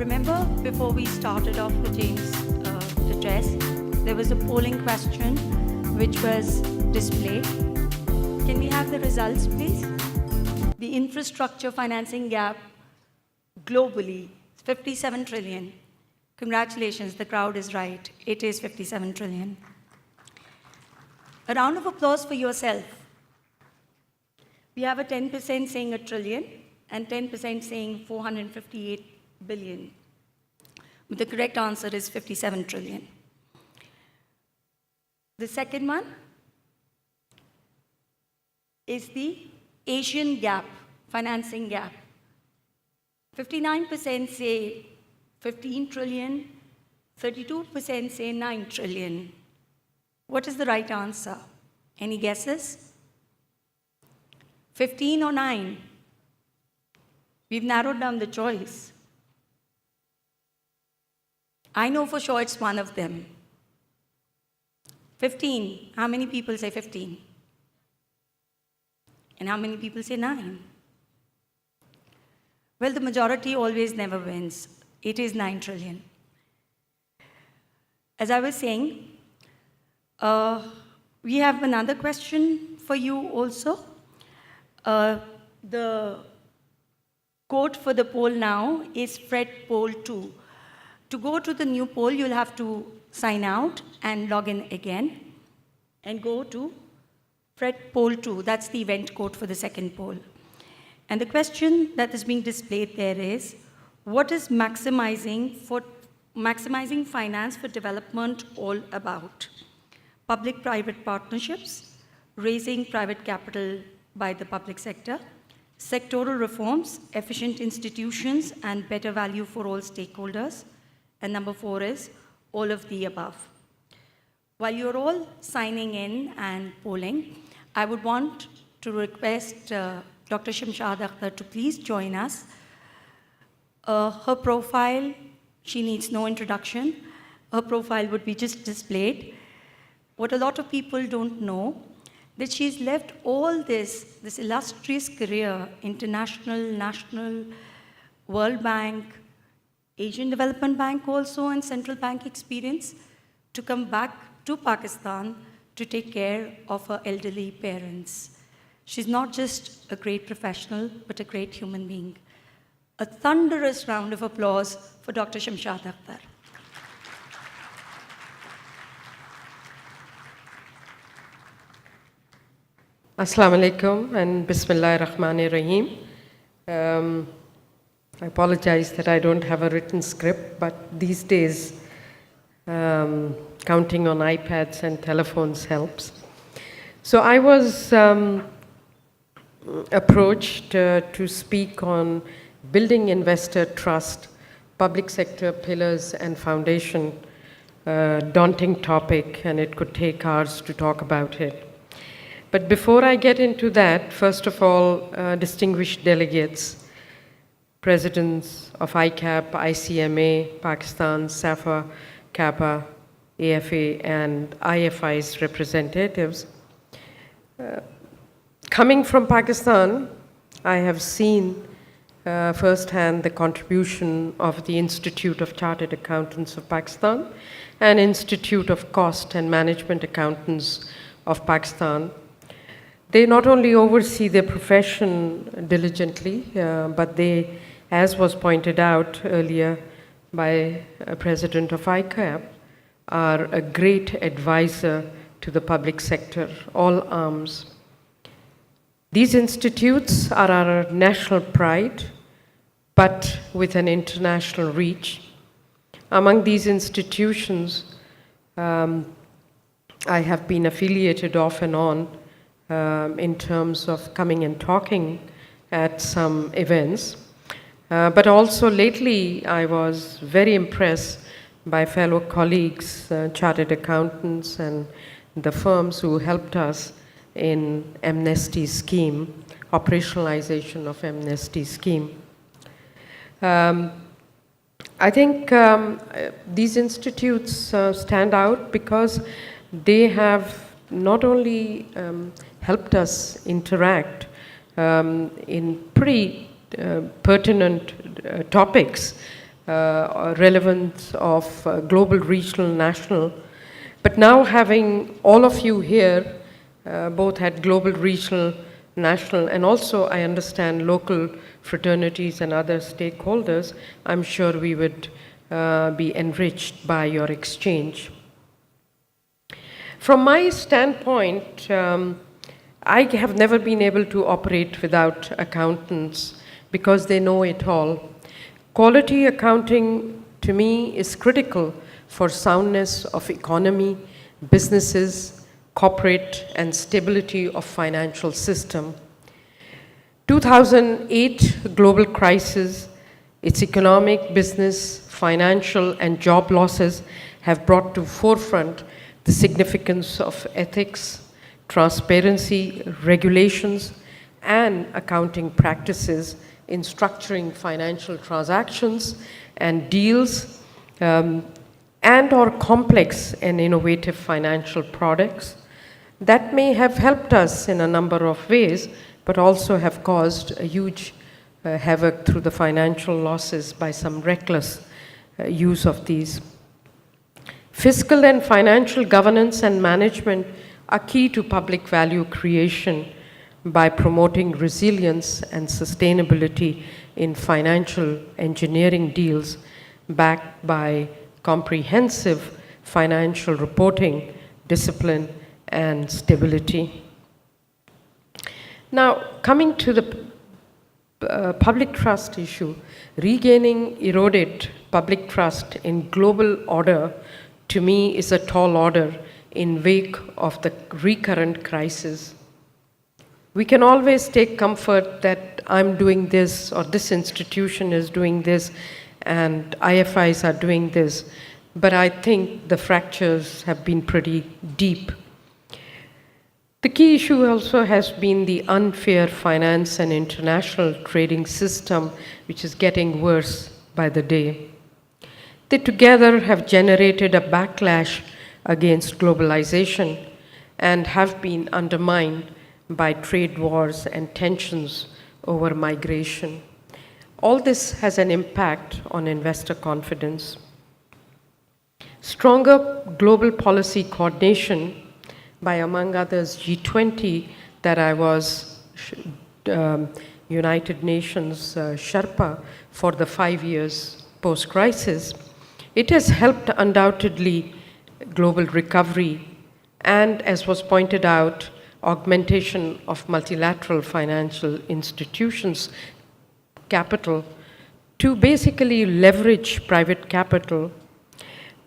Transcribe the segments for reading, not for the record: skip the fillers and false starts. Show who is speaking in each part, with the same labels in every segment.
Speaker 1: Remember, before we started off with James' address, there was a polling question which was displayed. Can we have the results, please? The infrastructure financing gap globally is 57 trillion. Congratulations, the crowd is right. It is 57 trillion. A round of applause for yourself. We have a 10% saying a trillion and 10% saying 458 billion. But the correct answer is 57 trillion. The second one is the Asian gap, financing gap. 59% say 15 trillion, 32% say 9 trillion. What is the right answer? Any guesses? 15 or 9? We've narrowed down the choice. I know for sure it's one of them. 15. How many people say 15? And how many people say 9? Well, the majority always never wins. It is 9 trillion. As I was saying, we have another question for you also. The code for the poll now is Fred Poll 2. To go to the new poll, you'll have to sign out and log in again and go to Fred Poll 2. That's the event code for the second poll. And the question that is being displayed there is, what is maximizing finance for development all about? Public-private partnerships, raising private capital by the public sector, sectoral reforms, efficient institutions, and better value for all stakeholders. And number 4 is all of the above. While you're all signing in and polling, I would want to request Dr. Shamshad Akhtar to please join us. Her profile, she needs no introduction. Her profile would be just displayed. What a lot of people don't know, that she's left all this illustrious career, international, national, World Bank, Asian Development Bank also, and Central Bank experience, to come back to Pakistan to take care of her elderly parents. She's not just a great professional, but a great human being. A thunderous round of applause for Dr. Shamshad Akhtar.
Speaker 2: Assalamu alaikum and Bismillahir Rahmanir Rahim. I apologize that I don't have a written script, but these days counting on iPads and telephones helps. So I was approached to speak on building investor trust, public sector pillars and foundation, daunting topic, and it could take hours to talk about it. But before I get into that, first of all, distinguished delegates, presidents of Icap, ICMA, Pakistan, SAFA, CAPA, AFA, and IFI's representatives. Coming from Pakistan, I have seen firsthand the contribution of the Institute of Chartered Accountants of Pakistan and Institute of Cost and Management Accountants of Pakistan. They not only oversee their profession diligently, but they, as was pointed out earlier by President of Icap, are a great advisor to the public sector, all arms. These institutes are our national pride, but with an international reach. Among these institutions, I have been affiliated off and on in terms of coming and talking at some events. But also lately, I was very impressed by fellow colleagues, chartered accountants, and the firms who helped us in amnesty scheme, operationalization of amnesty scheme. I think these institutes stand out because they have not only helped us interact in pretty pertinent topics, relevance of global, regional, national. But now having all of you here, both at global, regional, national, and also I understand local fraternities and other stakeholders, I'm sure we would be enriched by your exchange. From my standpoint, I have never been able to operate without accountants because they know it all. Quality accounting, to me, is critical for soundness of economy, businesses, corporate, and stability of financial system. 2008 global crisis, its economic, business, financial, and job losses have brought to forefront the significance of ethics, transparency, regulations, and accounting practices in structuring financial transactions and deals and or complex and innovative financial products that may have helped us in a number of ways, but also have caused a huge havoc through the financial losses by some reckless use of these. Fiscal and financial governance and management are key to public value creation by promoting resilience and sustainability in financial engineering deals backed by comprehensive financial reporting, discipline, and stability. Now, coming to the public trust issue, regaining eroded public trust in global order, to me, is a tall order in wake of the recurrent crisis. We can always take comfort that I'm doing this or this institution is doing this and IFIs are doing this, but I think the fractures have been pretty deep. The key issue also has been the unfair finance and international trading system, which is getting worse by the day. They together have generated a backlash against globalization and have been undermined by trade wars and tensions over migration. All this has an impact on investor confidence. Stronger global policy coordination by, among others, G20, that I was United Nations Sherpa for the 5 years post-crisis, it has helped undoubtedly global recovery and, as was pointed out, augmentation of multilateral financial institutions' capital to basically leverage private capital.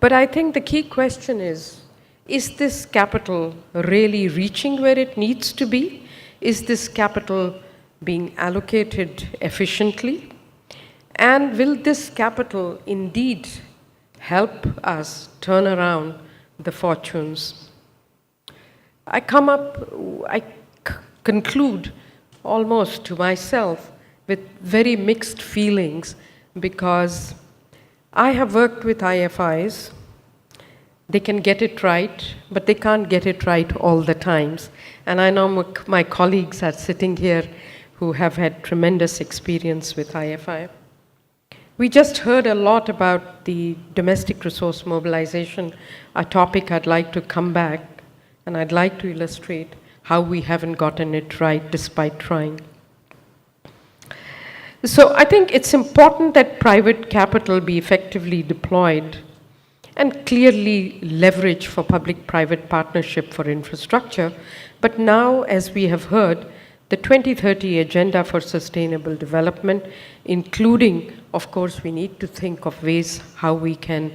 Speaker 2: But I think the key question is this capital really reaching where it needs to be? Is this capital being allocated efficiently? And will this capital indeed help us turn around the fortunes? I conclude almost to myself with very mixed feelings because I have worked with IFIs. They can get it right, but they can't get it right all the times. And I know my colleagues are sitting here who have had tremendous experience with IFI. We just heard a lot about the domestic resource mobilization, a topic I'd like to come back, and I'd like to illustrate how we haven't gotten it right despite trying. So I think it's important that private capital be effectively deployed and clearly leveraged for public-private partnership for infrastructure. But now, as we have heard, the 2030 Agenda for Sustainable Development, including, of course, we need to think of ways how we can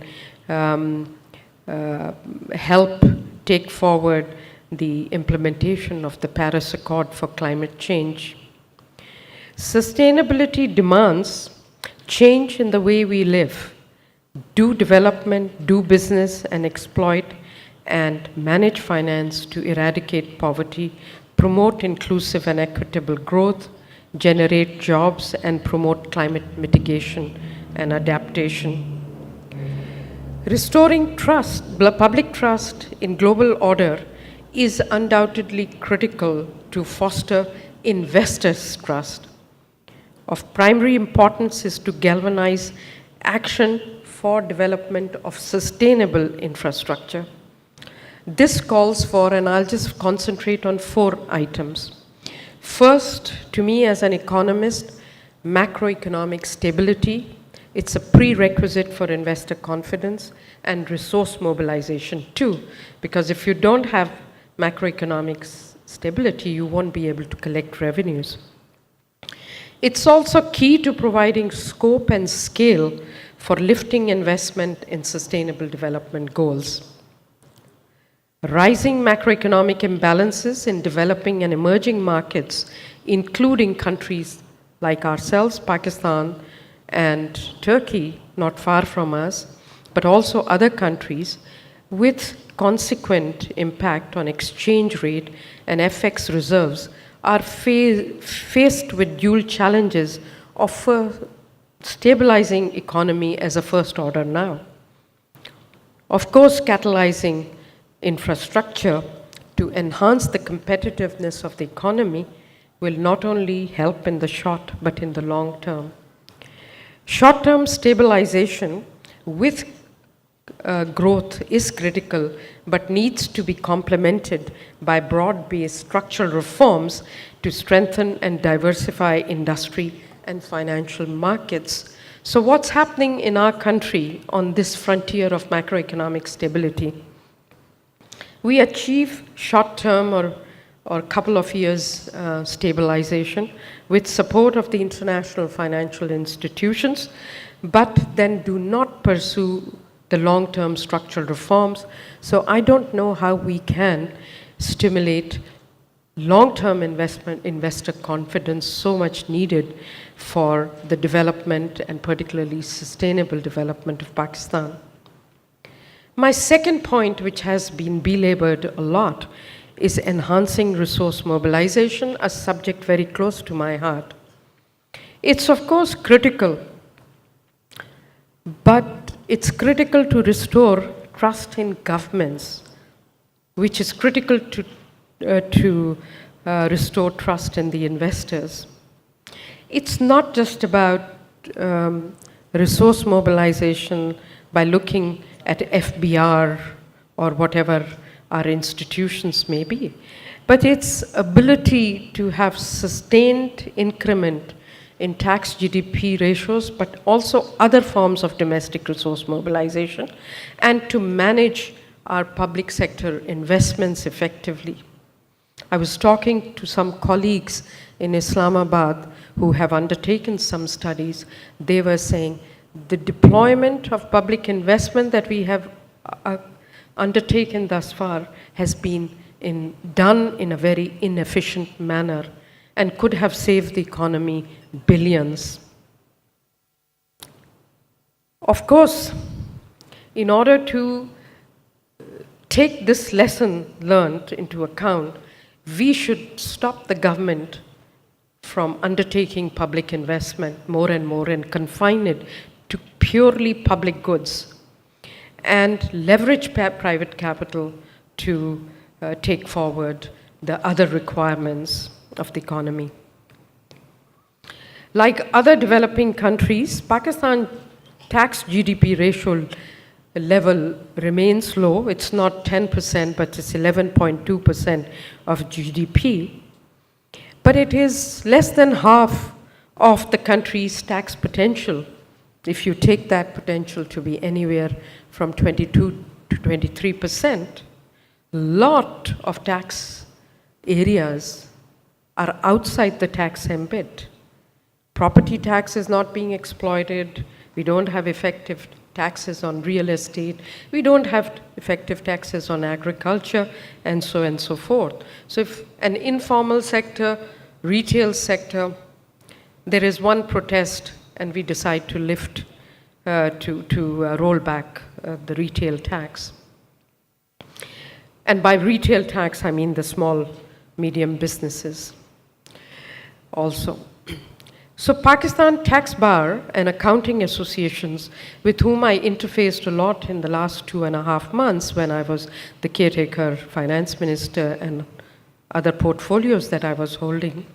Speaker 2: help take forward the implementation of the Paris Accord for climate change. Sustainability demands change in the way we live, do development, do business, and exploit and manage finance to eradicate poverty, promote inclusive and equitable growth, generate jobs, and promote climate mitigation and adaptation. Restoring trust, public trust in global order is undoubtedly critical to foster investors' trust. Of primary importance is to galvanize action for development of sustainable infrastructure. This calls for, and I'll just concentrate on 4 items. First, to me as an economist, macroeconomic stability. It's a prerequisite for investor confidence and resource mobilization too, because if you don't have macroeconomic stability, you won't be able to collect revenues. It's also key to providing scope and scale for lifting investment in sustainable development goals. Rising macroeconomic imbalances in developing and emerging markets, including countries like ourselves, Pakistan, and Turkey, not far from us, but also other countries, with consequent impact on exchange rate and FX reserves, are faced with dual challenges of stabilizing economy as a first order now. Of course, catalyzing infrastructure to enhance the competitiveness of the economy will not only help in the short, but in the long term. Short-term stabilization with growth is critical, but needs to be complemented by broad-based structural reforms to strengthen and diversify industry and financial markets. So what's happening in our country on this frontier of macroeconomic stability? We achieve short-term or couple of years stabilization with support of the international financial institutions, but then do not pursue the long-term structural reforms. So I don't know how we can stimulate long-term investor confidence so much needed for the development and particularly sustainable development of Pakistan. My second point, which has been belabored a lot, is enhancing resource mobilization, a subject very close to my heart. It's of course critical, but it's critical to restore trust in governments, which is critical to restore trust in the investors. It's not just about resource mobilization by looking at FBR or whatever our institutions may be, but its ability to have sustained increment in tax GDP ratios, but also other forms of domestic resource mobilization, and to manage our public sector investments effectively. I was talking to some colleagues in Islamabad who have undertaken some studies. They were saying the deployment of public investment that we have undertaken thus far has been done in a very inefficient manner and could have saved the economy billions. Of course, in order to take this lesson learned into account, we should stop the government from undertaking public investment more and more and confine it to purely public goods and leverage private capital to take forward the other requirements of the economy. Like other developing countries, Pakistan tax GDP ratio level remains low. It's not 10%, but it's 11.2% of GDP. But it is less than half of the country's tax potential. If you take that potential to be anywhere from 22 to 23%, a lot of tax areas are outside the tax ambit. Property tax is not being exploited. We don't have effective taxes on real estate. We don't have effective taxes on agriculture, and so forth. So if an informal sector, retail sector, there is one protest and we decide to lift, to roll back the retail tax. And by retail tax, I mean the small, medium businesses also. So Pakistan Tax Bar and accounting associations with whom I interfaced a lot in the last 2.5 months when I was the caretaker finance minister and other portfolios that I was holding,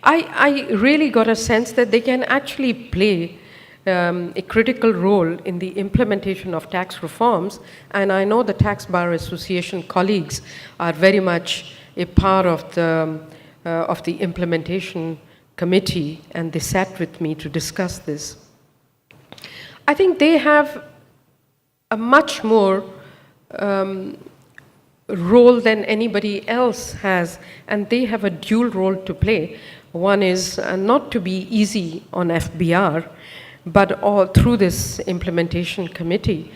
Speaker 2: I really got a sense that they can actually play a critical role in the implementation of tax reforms, and I know the Tax Bar Association colleagues are very much a part of the implementation committee, and they sat with me to discuss this. I think they have a much more role than anybody else has, and they have a dual role to play. One is not to be easy on FBR, but all through this implementation committee,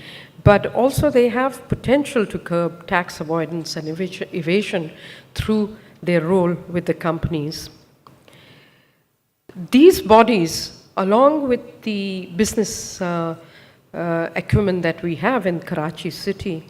Speaker 2: but also they have potential to curb tax avoidance and evasion through their role with the companies. These bodies, along with the business acumen that we have in Karachi city,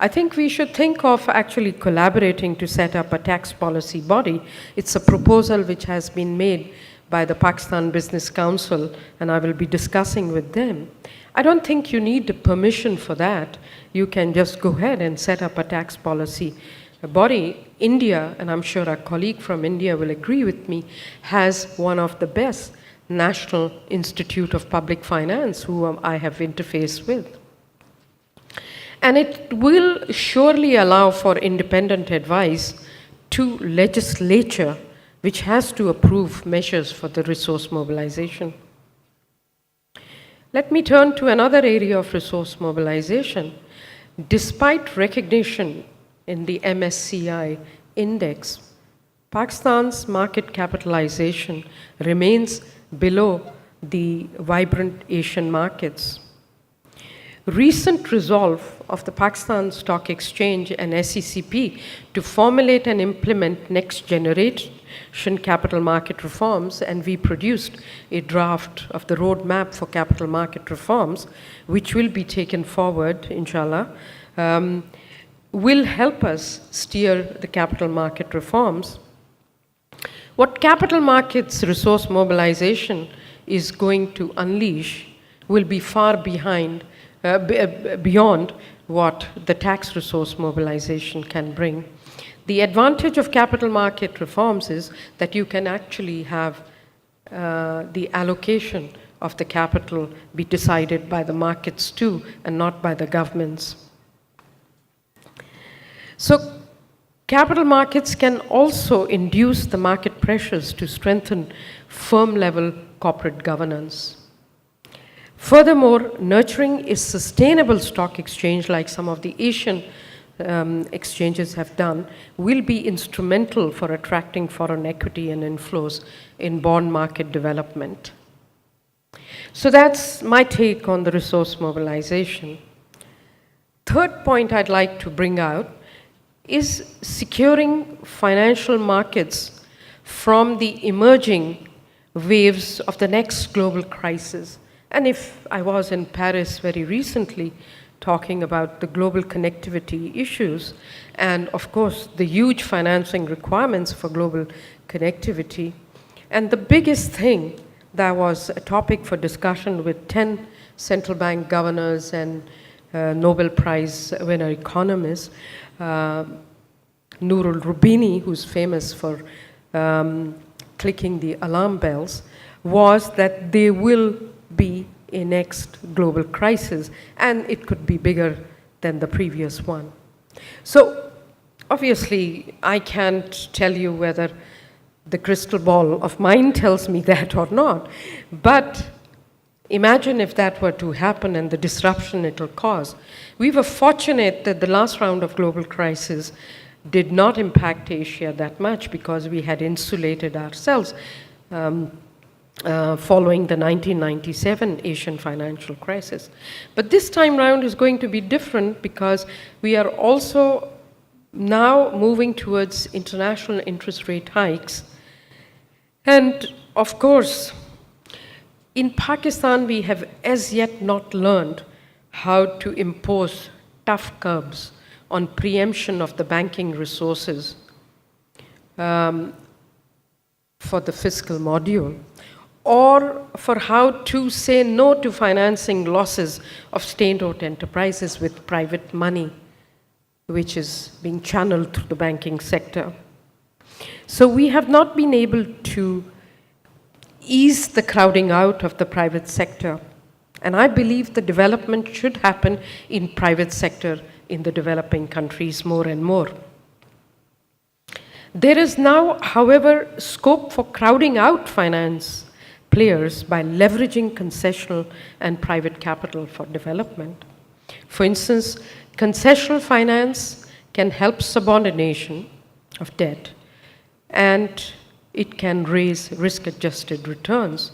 Speaker 2: I think we should think of actually collaborating to set up a tax policy body. It's a proposal which has been made by the Pakistan Business Council, and I will be discussing with them. I don't think you need a permission for that. You can just go ahead and set up a tax policy body. India, and I'm sure our colleague from India will agree with me, has one of the best National Institute of Public Finance, who I have interfaced with. And it will surely allow for independent advice to legislature, which has to approve measures for the resource mobilization. Let me turn to another area of resource mobilization. Despite recognition in the MSCI index, Pakistan's market capitalization remains below the vibrant Asian markets. Recent resolve of the Pakistan Stock Exchange and SECP to formulate and implement next generation capital market reforms, and we produced a draft of the roadmap for capital market reforms, which will be taken forward, inshallah, will help us steer the capital market reforms. What capital markets resource mobilization is going to unleash will be far beyond what the tax resource mobilization can bring. The advantage of capital market reforms is that you can actually have the allocation of the capital be decided by the markets too, and not by the governments. So capital markets can also induce the market pressures to strengthen firm-level corporate governance. Furthermore, nurturing a sustainable stock exchange like some of the Asian exchanges have done will be instrumental for attracting foreign equity and inflows in bond market development. So that's my take on the resource mobilization. Third point I'd like to bring out is securing financial markets from the emerging waves of the next global crisis. And if I was in Paris very recently talking about the global connectivity issues and, of course, the huge financing requirements for global connectivity, and the biggest thing that was a topic for discussion with 10 central bank governors and Nobel Prize winner economists, Nurul Rubini, who's famous for clicking the alarm bells, was that there will be a next global crisis, and it could be bigger than the previous one. So obviously, I can't tell you whether the crystal ball of mine tells me that or not, but imagine if that were to happen and the disruption it will cause. We were fortunate that the last round of global crisis did not impact Asia that much because we had insulated ourselves following the 1997 Asian financial crisis. But this time round is going to be different because we are also now moving towards international interest rate hikes. And of course, in Pakistan, we have as yet not learned how to impose tough curbs on preemption of the banking resources for the fiscal module, or for how to say no to financing losses of state-owned enterprises with private money, which is being channeled through the banking sector. So we have not been able to ease the crowding out of the private sector. And I believe the development should happen in private sector in the developing countries more and more. There is now, however, scope for crowding out finance players by leveraging concessional and private capital for development. For instance, concessional finance can help subordination of debt, and it can raise risk-adjusted returns.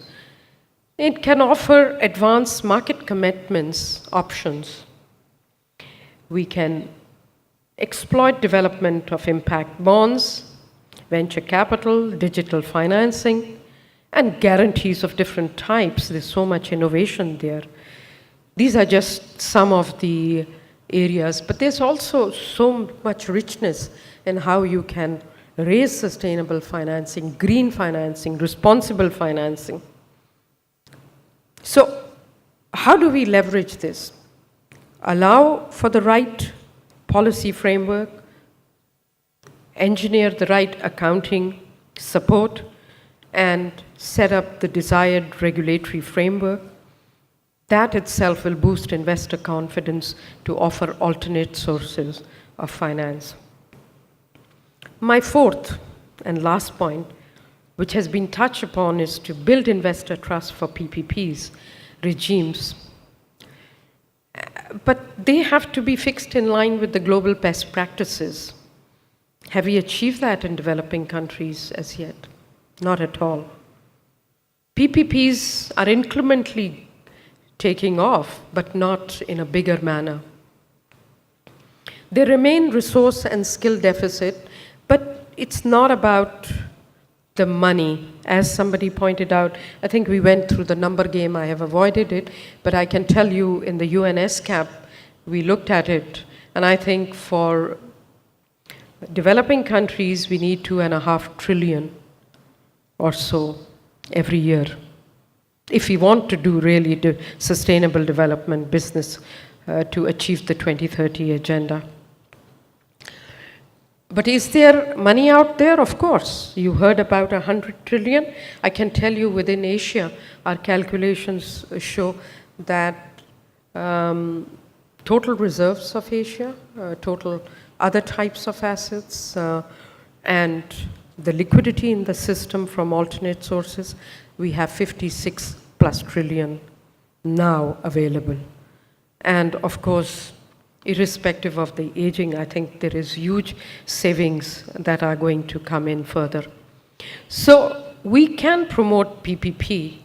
Speaker 2: It can offer advanced market commitments options. We can exploit development of impact bonds, venture capital, digital financing, and guarantees of different types. There's so much innovation there. These are just some of the areas, but there's also so much richness in how you can raise sustainable financing, green financing, responsible financing. So, how do we leverage this? Allow for the right policy framework, engineer the right accounting support, and set up the desired regulatory framework. That itself will boost investor confidence to offer alternate sources of finance. My fourth and last point, which has been touched upon, is to build investor trust for PPPs regimes. But they have to be fixed in line with the global best practices. Have we achieved that in developing countries as yet? Not at all. PPPs are incrementally taking off, but not in a bigger manner. There remain resource and skill deficit, but it's not about the money. As somebody pointed out, I think we went through the number game. I have avoided it, but I can tell you in the UN Icap, we looked at it, and I think for developing countries, we need $2.5 trillion or so every year if we want to do really sustainable development business to achieve the 2030 agenda. But is there money out there? Of course. You heard about 100 trillion. I can tell you within Asia, our calculations show that total reserves of Asia, total other types of assets, and the liquidity in the system from alternate sources, we have 56 plus trillion now available. And of course, irrespective of the aging, I think there is huge savings that are going to come in further. So we can promote PPP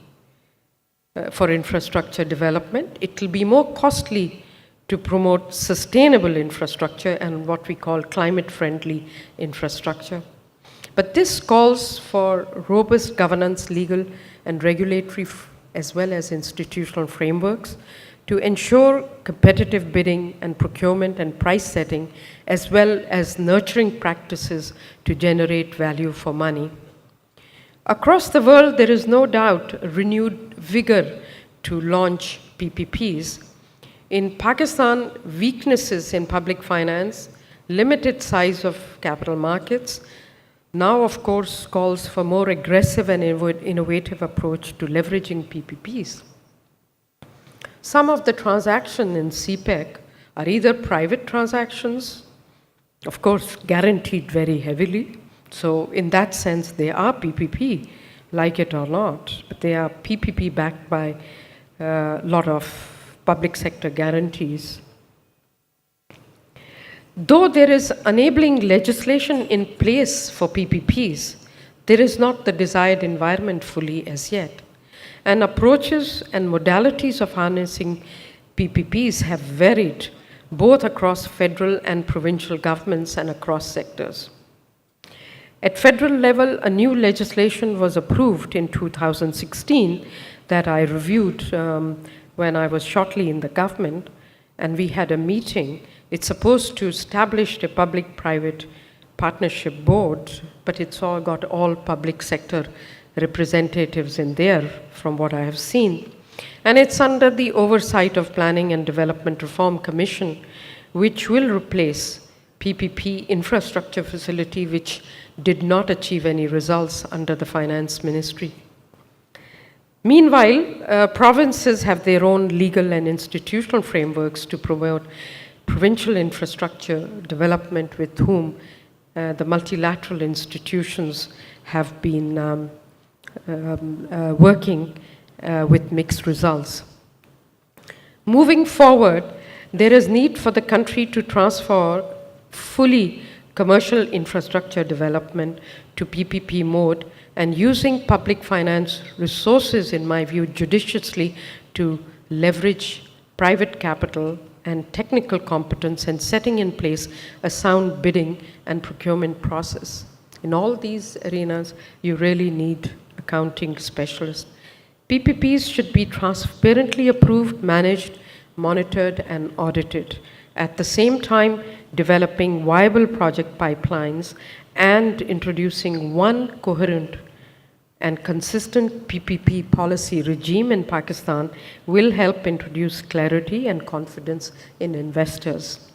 Speaker 2: for infrastructure development. It will be more costly to promote sustainable infrastructure and what we call climate-friendly infrastructure. But this calls for robust governance, legal and regulatory, as well as institutional frameworks to ensure competitive bidding and procurement and price setting, as well as nurturing practices to generate value for money. Across the world, there is no doubt a renewed vigor to launch PPPs. In Pakistan, weaknesses in public finance, limited size of capital markets, now, of course, calls for more aggressive and innovative approach to leveraging PPPs. Some of the transactions in CPEC are either private transactions, of course, guaranteed very heavily. So in that sense, they are PPP, like it or not. But they are PPP backed by a lot of public sector guarantees. Though there is enabling legislation in place for PPPs, there is not the desired environment fully as yet. And approaches and modalities of harnessing PPPs have varied both across federal and provincial governments and across sectors. At federal level, a new legislation was approved in 2016 that I reviewed when I was shortly in the government, and we had a meeting. It's supposed to establish a public-private partnership board, but it's all got all public sector representatives in there from what I have seen. And it's under the oversight of Planning and Development Reform Commission, which will replace PPP infrastructure facility, which did not achieve any results under the Finance Ministry. Meanwhile, provinces have their own legal and institutional frameworks to promote provincial infrastructure development, with whom the multilateral institutions have been working with mixed results. Moving forward, there is need for the country to transfer fully commercial infrastructure development to PPP mode, and using public finance resources, in my view, judiciously to leverage private capital and technical competence, and setting in place a sound bidding and procurement process. In all these arenas, you really need accounting specialists. PPPs should be transparently approved, managed, monitored, and audited. At the same time, developing viable project pipelines and introducing one coherent and consistent PPP policy regime in Pakistan will help introduce clarity and confidence in investors.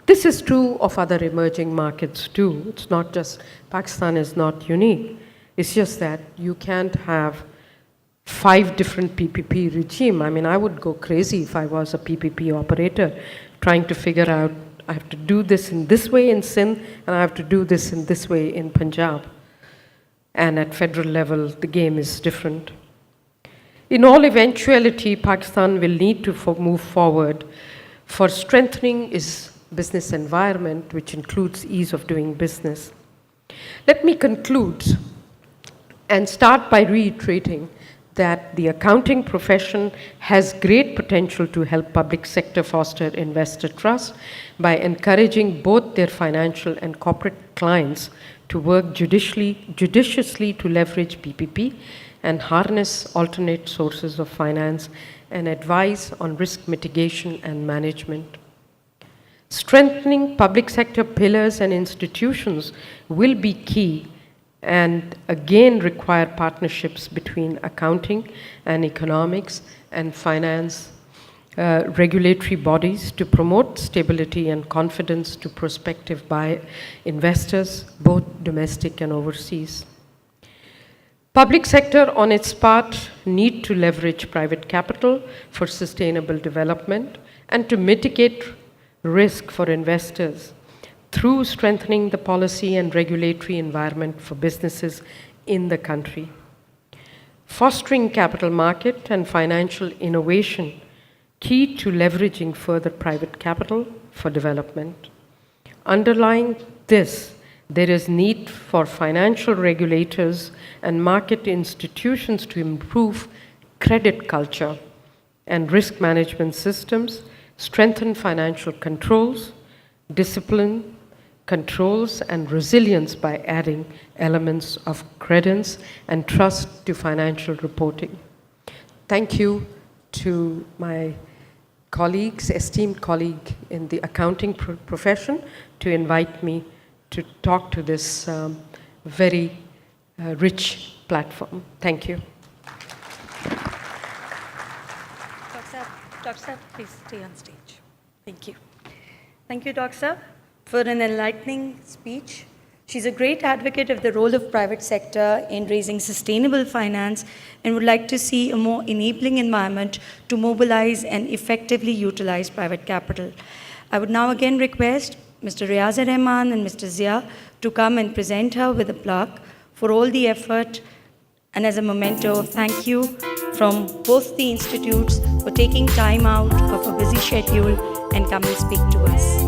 Speaker 2: This is true of other emerging markets too. It's not just, Pakistan is not unique. It's just that you can't have 5 different PPP regime. I mean, I would go crazy if I was a PPP operator trying to figure out, I have to do this in this way in Sindh, and I have to do this in this way in Punjab. And at federal level, the game is different. In all eventuality, Pakistan will need to move forward for strengthening its business environment, which includes ease of doing business. Let me conclude and start by reiterating that the accounting profession has great potential to help public sector foster investor trust by encouraging both their financial and corporate clients to work judiciously to leverage PPP and harness alternate sources of finance, and advise on risk mitigation and management. Strengthening public sector pillars and institutions will be key, and again require partnerships between accounting and economics and finance regulatory bodies to promote stability and confidence to prospective investors, both domestic and overseas. Public sector, on its part, need to leverage private capital for sustainable development and to mitigate risk for investors through strengthening the policy and regulatory environment for businesses in the country. Fostering capital market and financial innovation, key to leveraging further private capital for development. Underlying this, there is need for financial regulators and market institutions to improve credit culture and risk management systems, strengthen financial controls, discipline, controls, and resilience by adding elements of credence and trust to financial reporting. Thank you to my colleagues, esteemed colleague in the accounting profession, to invite me to talk to this very rich platform. Thank you.
Speaker 1: Dr. Saab, please stay on stage. Thank you. Thank you, Dr. Saab, for an enlightening speech. She's a great advocate of the role of private sector in raising sustainable finance and would like to see a more enabling environment to mobilize and effectively utilize private capital. I would now again request Mr. Riaz Rahman and Mr. Zia to come and present her with a plaque for all the effort and as a memento of thank you from both the institutes for taking time out of a busy schedule and come and speak to us.